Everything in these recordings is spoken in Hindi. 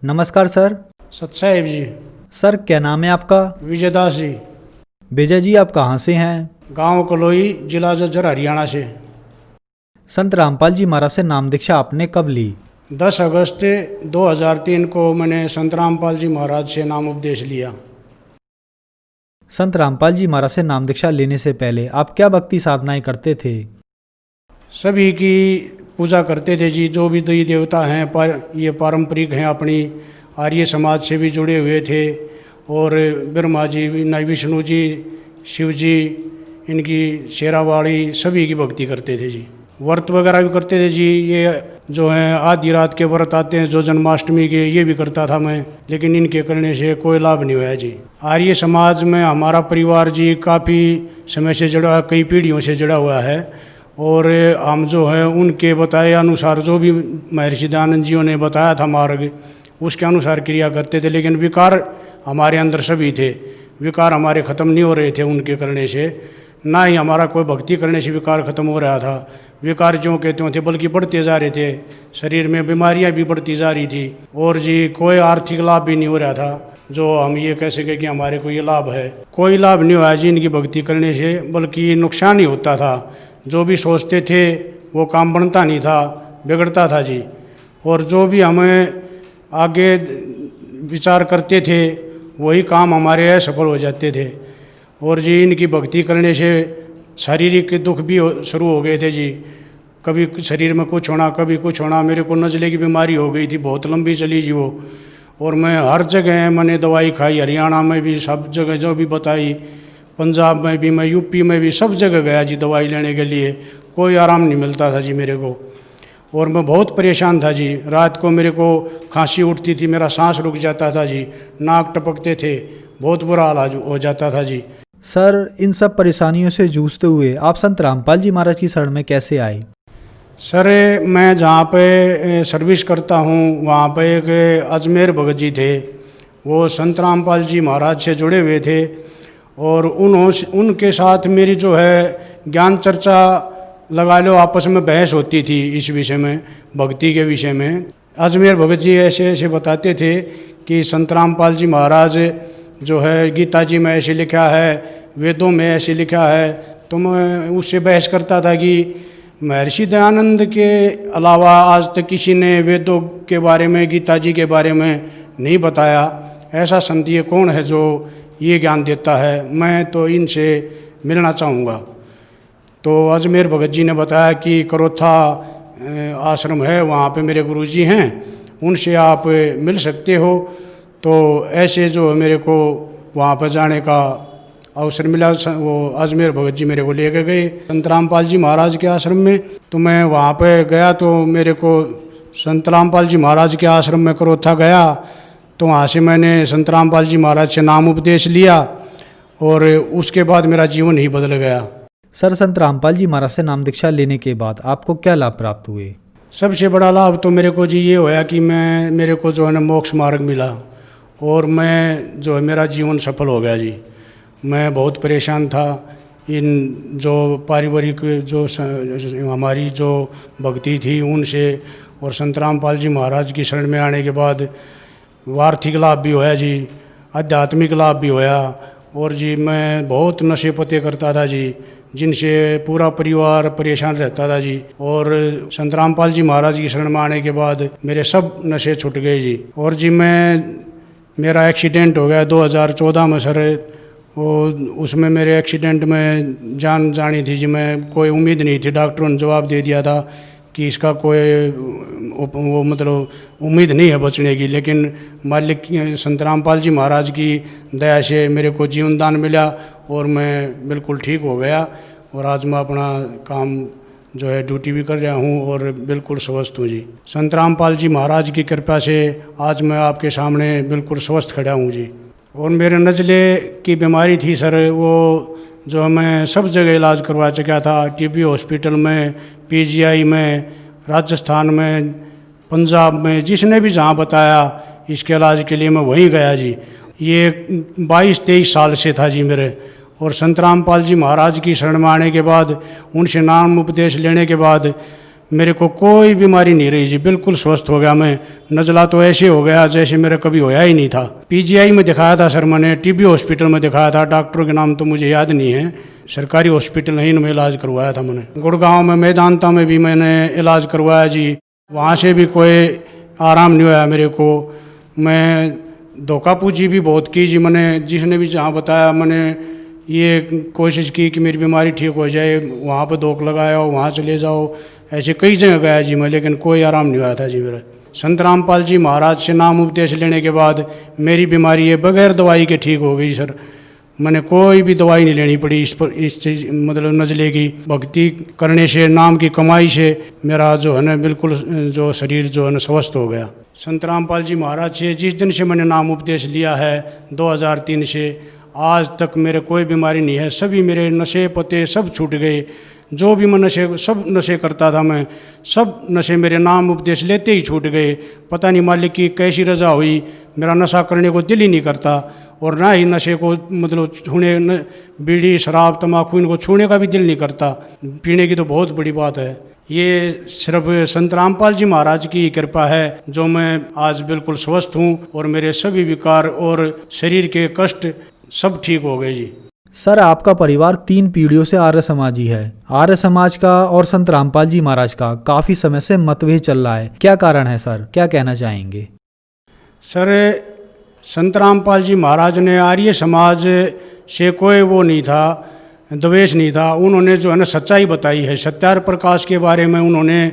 नमस्कार सर। सतसाहिब जी। सर क्या नाम है आपका? विजयदास जी। विजय जी, आप कहाँ से हैं? गांव कलोई, जिला जज्जर, हरियाणा से। संत रामपाल जी महाराज से नाम दीक्षा आपने कब ली? 10 अगस्त 2003 को मैंने संत रामपाल जी महाराज से नाम उपदेश लिया। संत रामपाल जी महाराज से नाम दीक्षा लेने से पहले आप क्या भक्ति साधनाएं करते थे? सभी की पूजा करते थे जी। जो भी देवी देवता हैं ये पारंपरिक हैं, अपनी आर्य समाज से भी जुड़े हुए थे। और ब्रह्मा जी, विष्णु जी, शिव जी, इनकी शेरावाड़ी, सभी की भक्ति करते थे जी। व्रत वगैरह भी करते थे जी। ये जो है आधी रात के व्रत आते हैं जो जन्माष्टमी के, ये भी करता था मैं, लेकिन इनके करने से कोई लाभ नहीं हुआ जी। आर्य समाज में हमारा परिवार जी काफ़ी समय से जुड़ा, कई पीढ़ियों से जुड़ा हुआ है। और हम जो है उनके बताए अनुसार, जो भी महर्षि दयानंद जियों ने बताया था मार्ग, उसके अनुसार क्रिया करते थे। लेकिन विकार हमारे अंदर सभी थे, विकार हमारे ख़त्म नहीं हो रहे थे उनके करने से। ना ही हमारा कोई भक्ति करने से विकार ख़त्म हो रहा था। विकार जो कहते थे बल्कि बढ़ते जा रहे थे। शरीर में बीमारियां भी बढ़ती जा रही थी। और जी कोई आर्थिक लाभ भी नहीं हो रहा था जो हम ये कह सके कि हमारे को ये लाभ है। कोई लाभ नहीं हुआ जी इनकी भक्ति करने से, बल्कि नुकसान ही होता था। जो भी सोचते थे वो काम बनता नहीं था, बिगड़ता था जी। और जो भी हमें आगे विचार करते थे वही काम हमारे असफल हो जाते थे। और जी इनकी भक्ति करने से शारीरिक दुख भी शुरू हो गए थे जी। कभी शरीर में कुछ होना, कभी कुछ होना। मेरे को नज़ले की बीमारी हो गई थी, बहुत लंबी चली जी वो। और मैं हर जगह मैंने दवाई खाई, हरियाणा में भी सब जगह जो भी बताई, पंजाब में भी, मैं यूपी में भी, सब जगह गया जी दवाई लेने के लिए। कोई आराम नहीं मिलता था जी मेरे को। और मैं बहुत परेशान था जी। रात को मेरे को खांसी उठती थी, मेरा सांस रुक जाता था जी, नाक टपकते थे, बहुत बुरा हाल हो जाता था जी। सर इन सब परेशानियों से जूझते हुए आप संत रामपाल जी महाराज की शरण में कैसे आए? सर मैं जहाँ पे सर्विस करता हूँ वहाँ पे एक अजमेर भगत जी थे। वो संत रामपाल जी महाराज से जुड़े हुए थे। और उनके साथ मेरी जो है ज्ञान चर्चा लगा लो, आपस में बहस होती थी इस विषय में, भक्ति के विषय में। अजमेर भगत जी ऐसे ऐसे बताते थे कि संत रामपाल जी महाराज जो है गीता जी में ऐसे लिखा है, वेदों में ऐसे लिखा है। तो मैं उससे बहस करता था कि महर्षि दयानंद के अलावा आज तक किसी ने वेदों के बारे में, गीता जी के बारे में नहीं बताया। ऐसा संत ये कौन है जो ये ज्ञान देता है? मैं तो इनसे मिलना चाहूँगा। तो अजमेर भगत जी ने बताया कि करोथा आश्रम है, वहाँ पे मेरे गुरुजी हैं, उनसे आप मिल सकते हो। तो ऐसे जो मेरे को वहाँ पर जाने का अवसर मिला। वो अजमेर भगत जी मेरे को लेके गए संत रामपाल जी महाराज के आश्रम में। तो मैं वहाँ पे गया तो मेरे को संत रामपाल जी महाराज के आश्रम में करोथा गया। तो वहाँ से मैंने संत रामपाल जी महाराज से नाम उपदेश लिया और उसके बाद मेरा जीवन ही बदल गया। सर संत रामपाल जी महाराज से नाम दीक्षा लेने के बाद आपको क्या लाभ प्राप्त हुए? सबसे बड़ा लाभ तो मेरे को जी ये होया कि मेरे को जो है ना मोक्ष मार्ग मिला। और मैं जो है मेरा जीवन सफल हो गया जी। मैं बहुत परेशान था। इन जो पारिवारिक जो हमारी जो भक्ति थी उनसे, और संत रामपाल जी महाराज की शरण में आने के बाद आर्थिक लाभ भी होया जी, आध्यात्मिक लाभ भी होया। और जी मैं बहुत नशे पते करता था जी, जिनसे पूरा परिवार परेशान रहता था जी। और संत रामपाल जी महाराज की शरण में आने के बाद मेरे सब नशे छूट गए जी। और जी मेरा एक्सीडेंट हो गया 2014 में सर। वो उसमें मेरे एक्सीडेंट में जान जानी थी जी। मैं कोई उम्मीद नहीं थी, डॉक्टरों ने जवाब दे दिया था कि इसका कोई वो मतलब उम्मीद नहीं है बचने की। लेकिन मालिक संत रामपाल जी महाराज की दया से मेरे को जीवन दान मिला और मैं बिल्कुल ठीक हो गया। और आज मैं अपना काम जो है ड्यूटी भी कर रहा हूँ और बिल्कुल स्वस्थ हूँ जी। संत रामपाल जी महाराज की कृपा से आज मैं आपके सामने बिल्कुल स्वस्थ खड़ा हूँ जी। और मेरे नज़ले की बीमारी थी सर, वो जो मैं सब जगह इलाज करवा चुका था। टीबी हॉस्पिटल में, पीजीआई में, राजस्थान में, पंजाब में, जिसने भी जहाँ बताया इसके इलाज के लिए मैं वहीं गया जी। ये 22-23 साल से था जी मेरे। और संत रामपाल जी महाराज की शरण में आने के बाद, उनसे नाम उपदेश लेने के बाद मेरे को कोई बीमारी नहीं रही जी, बिल्कुल स्वस्थ हो गया मैं। नज़ला तो ऐसे हो गया जैसे मेरा कभी होया ही नहीं था। पीजीआई में दिखाया था सर मैंने, टीबी हॉस्पिटल में दिखाया था, डॉक्टरों के नाम तो मुझे याद नहीं है, सरकारी हॉस्पिटल नहीं में इलाज करवाया था मैंने। गुड़गांव में मैदानता में भी मैंने इलाज करवाया जी, वहाँ से भी कोई आराम नहीं हुआ मेरे को। मैं धोखा पूजी भी बहुत की जी मैंने, जिसने भी जहाँ बताया मैंने ये कोशिश की कि मेरी बीमारी ठीक हो जाए, वहाँ पर धोख लगाया हो, वहाँ चले जाओ, ऐसे कई जगह गया जी मैं, लेकिन कोई आराम नहीं हुआ था जी मेरा। संत रामपाल जी महाराज से नाम उपदेश लेने के बाद मेरी बीमारी ये बगैर दवाई के ठीक हो गई सर। मैंने कोई भी दवाई नहीं लेनी पड़ी इस पर, इस चीज मतलब नज़ले की भक्ति करने से, नाम की कमाई से मेरा जो है ना बिल्कुल जो शरीर जो है ना स्वस्थ हो गया। संत रामपाल जी महाराज से जिस दिन से मैंने नाम उपदेश लिया है 2003 से आज तक मेरे कोई बीमारी नहीं है। सभी मेरे नशे पते सब छूट गए, जो भी मैं नशे सब नशे करता था मैं, सब नशे मेरे नाम उपदेश लेते ही छूट गए। पता नहीं मालिक की कैसी रजा हुई, मेरा नशा करने को दिल ही नहीं करता और ना ही नशे को मतलब छूने, बीड़ी शराब तम्बाकू इनको छूने का भी दिल नहीं करता। पीने की तो बहुत बड़ी बात है। ये सिर्फ संत रामपाल जी महाराज की कृपा है जो मैं आज बिल्कुल स्वस्थ हूँ और मेरे सभी विकार और शरीर के कष्ट सब ठीक हो गए जी। सर आपका परिवार 3 पीढ़ियों से आर्य समाजी है। आर्य समाज का और संत रामपाल जी महाराज का काफी समय से मतभेद चल रहा है, क्या कारण है सर, क्या कहना चाहेंगे? सर संत रामपाल जी महाराज ने आर्य समाज से कोई वो नहीं था, द्वेष नहीं था। उन्होंने जो है ना सच्चाई बताई है, सत्यार प्रकाश के बारे में उन्होंने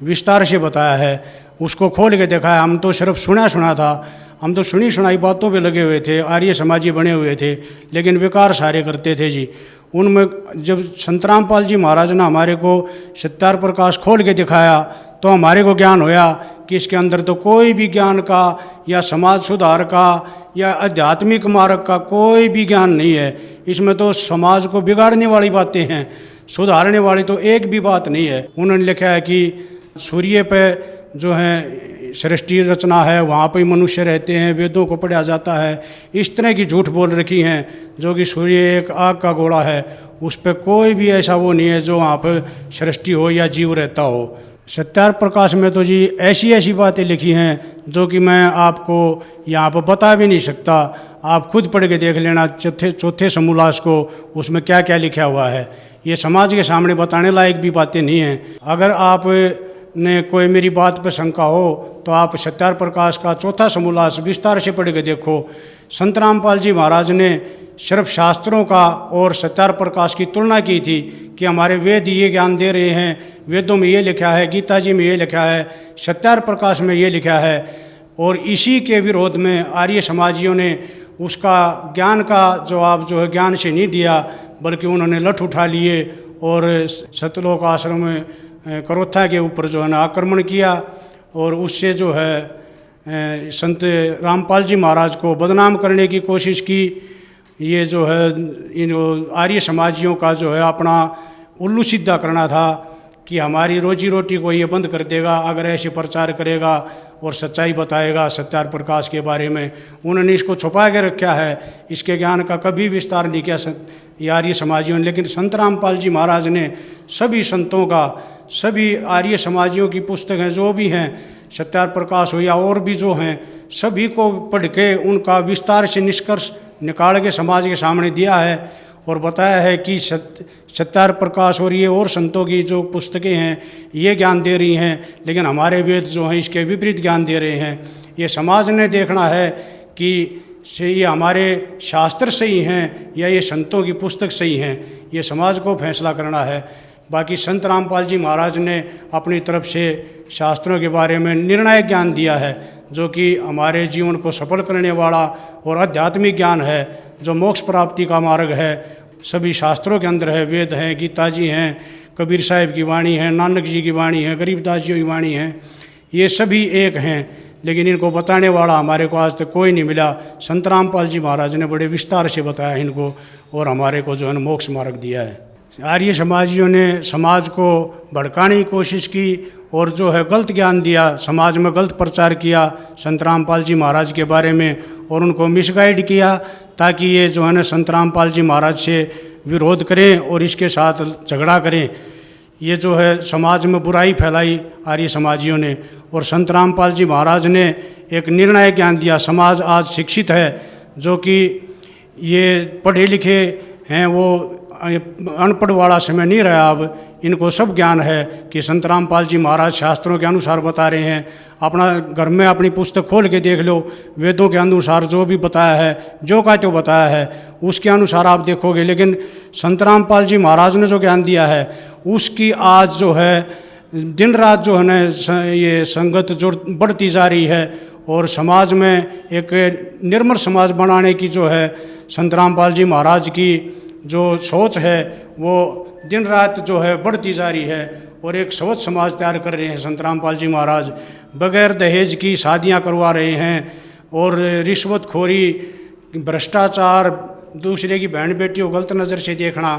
विस्तार से बताया है, उसको खोल के देखा है। हम तो सिर्फ सुना था, हम तो सुनी सुनाई बातों पे लगे हुए थे, आर्य समाजी बने हुए थे, लेकिन विकार सारे करते थे जी। उनमें जब संत रामपाल जी महाराज ने हमारे को सत्यार प्रकाश खोल के दिखाया तो हमारे को ज्ञान होया कि इसके अंदर तो कोई भी ज्ञान का या समाज सुधार का या आध्यात्मिक मार्ग का कोई भी ज्ञान नहीं है। इसमें तो समाज को बिगाड़ने वाली बातें हैं, सुधारने वाली तो एक भी बात नहीं है। उन्होंने लिखा है कि सूर्य पे जो है सृष्टि रचना है, वहाँ पर मनुष्य रहते हैं, वेदों को पढ़ा जाता है। इस तरह की झूठ बोल रखी हैं जो कि सूर्य एक आग का गोला है, उस पर कोई भी ऐसा वो नहीं है जो वहाँ पर सृष्टि हो या जीव रहता हो। सत्यार प्रकाश में तो जी ऐसी ऐसी बातें लिखी हैं जो कि मैं आपको यहाँ पर बता भी नहीं सकता। आप खुद पढ़ के देख लेना चौथे समूलास को, उसमें क्या क्या लिखा हुआ है। ये समाज के सामने बताने लायक भी बातें नहीं हैं। अगर आप ने कोई मेरी बात पर शंका हो तो आप सत्यार प्रकाश का चौथा समूलास विस्तार से पढ़ के देखो। संत रामपाल जी महाराज ने सिर्फ शास्त्रों का और सत्यार प्रकाश की तुलना की थी कि हमारे वेद ये ज्ञान दे रहे हैं, वेदों में ये लिखा है, गीता जी में ये लिखा है, सत्यार प्रकाश में ये लिखा है। और इसी के विरोध में आर्य समाजियों ने उसका ज्ञान का जवाब जो है ज्ञान से नहीं दिया, बल्कि उन्होंने लठ उठा लिए और सतलोक आश्रम में करोथा के ऊपर जो है ना आक्रमण किया और उससे जो है संत रामपाल जी महाराज को बदनाम करने की कोशिश की। ये जो है इन आर्य समाजियों का जो है अपना उल्लू सीधा करना था कि हमारी रोजी रोटी को ये बंद कर देगा अगर ऐसे प्रचार करेगा और सच्चाई बताएगा सत्यार प्रकाश के बारे में। उन्होंने इसको छुपा के रखा है, इसके ज्ञान का कभी विस्तार नहीं किया आर्य समाजियों ने। लेकिन संत रामपाल जी महाराज ने सभी संतों का, सभी आर्य समाजियों की पुस्तकें जो भी हैं, सत्यार प्रकाश हो या और भी जो हैं, सभी को पढ़ के उनका विस्तार से निष्कर्ष निकाल के समाज के सामने दिया है और बताया है कि सत्यार प्रकाश और ये और संतों की जो पुस्तकें हैं ये ज्ञान दे रही हैं, लेकिन हमारे वेद जो हैं इसके विपरीत ज्ञान दे रहे हैं। ये समाज ने देखना है कि ये हमारे शास्त्र सही हैं या ये संतों की पुस्तक सही हैं, ये समाज को फैसला करना है। बाकी संत रामपाल जी महाराज ने अपनी तरफ से शास्त्रों के बारे में निर्णायक ज्ञान दिया है जो कि हमारे जीवन को सफल करने वाला और आध्यात्मिक ज्ञान है, जो मोक्ष प्राप्ति का मार्ग है। सभी शास्त्रों के अंदर है, वेद हैं, गीता जी हैं, कबीर साहिब की वाणी है, नानक जी की वाणी है, गरीबदास जी की वाणी है, ये सभी एक हैं, लेकिन इनको बताने वाला हमारे को आज तक कोई नहीं मिला। संत रामपाल जी महाराज ने बड़े विस्तार से बताया इनको और हमारे को जो है मोक्ष मार्ग दिया है। आर्य समाजियों ने समाज को भड़काने की कोशिश की और जो है गलत ज्ञान दिया, समाज में गलत प्रचार किया संत रामपाल जी महाराज के बारे में और उनको मिसगाइड किया ताकि ये जो है ना संत रामपाल जी महाराज से विरोध करें और इसके साथ झगड़ा करें। ये जो है समाज में बुराई फैलाई आर्य समाजियों ने, और संत रामपाल जी महाराज ने एक निर्णायक ज्ञान दिया। समाज आज शिक्षित है, जो कि ये पढ़े लिखे हैं, वो अनपढ़ वाला समय नहीं रहा। अब इनको सब ज्ञान है कि संत रामपाल जी महाराज शास्त्रों के अनुसार बता रहे हैं। अपना घर में अपनी पुस्तक खोल के देख लो, वेदों के अनुसार जो भी बताया है, जो का तो बताया है, उसके अनुसार आप देखोगे। लेकिन संत रामपाल जी महाराज ने जो ज्ञान दिया है, उसकी आज जो है दिन रात जो है ना ये संगत जो बढ़ती जा रही है, और समाज में एक निर्मल समाज बनाने की जो है संत रामपाल जी महाराज की जो सोच है, वो दिन रात जो है बढ़ती जा रही है, और एक स्वच्छ समाज तैयार कर रहे हैं संत रामपाल जी महाराज। बगैर दहेज की शादियां करवा रहे हैं, और रिश्वतखोरी, भ्रष्टाचार, दूसरे की बहन बेटी को गलत नज़र से देखना,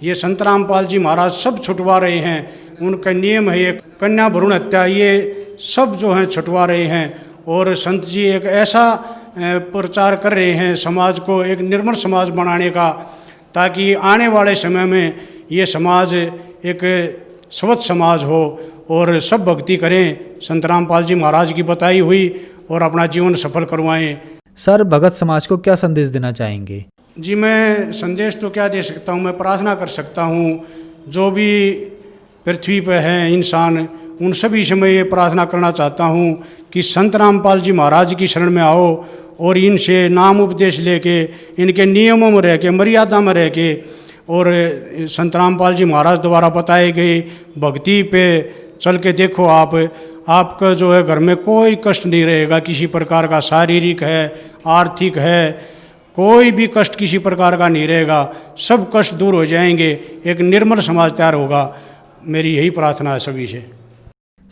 ये संत रामपाल जी महाराज सब छुटवा रहे हैं। उनका नियम है एक कन्या भ्रूण हत्या, ये सब जो है छुटवा रहे हैं। और संत जी एक ऐसा प्रचार कर रहे हैं समाज को एक निर्मल समाज बनाने का, ताकि आने वाले समय में ये समाज एक स्वच्छ समाज हो और सब भक्ति करें, संत रामपाल जी महाराज की बताई हुई, और अपना जीवन सफल करवाएं। सर, भगत समाज को क्या संदेश देना चाहेंगे? जी, मैं संदेश तो क्या दे सकता हूँ, मैं प्रार्थना कर सकता हूँ। जो भी पृथ्वी पर हैं इंसान, उन सभी से मैं ये प्रार्थना करना चाहता हूँ कि संत रामपाल जी महाराज की शरण में आओ, और इनसे नाम उपदेश लेके, इनके नियमों में रह के, मर्यादा में रह के, और संत रामपाल जी महाराज द्वारा बताए गए भक्ति पे चल के देखो। आपका जो है घर में कोई कष्ट नहीं रहेगा किसी प्रकार का, शारीरिक है, आर्थिक है, कोई भी कष्ट किसी प्रकार का नहीं रहेगा। सब कष्ट दूर हो जाएंगे, एक निर्मल समाज तैयार होगा। मेरी यही प्रार्थना है सभी से।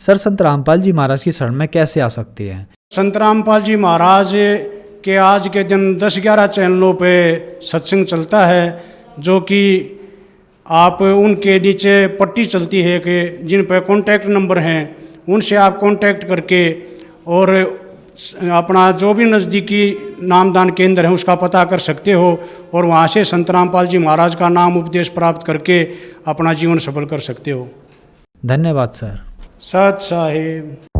सर, संत रामपाल जी महाराज की शरण में कैसे आ सकते हैं? संत रामपाल जी महाराज के आज के दिन 10-11 चैनलों पे सत्संग चलता है, जो कि आप उनके नीचे पट्टी चलती है कि जिन पे कॉन्टैक्ट नंबर हैं, उनसे आप कॉन्टैक्ट करके और अपना जो भी नज़दीकी नामदान केंद्र है उसका पता कर सकते हो, और वहाँ से संत रामपाल जी महाराज का नाम उपदेश प्राप्त करके अपना जीवन सफल कर सकते हो। धन्यवाद सर। सत साहिब।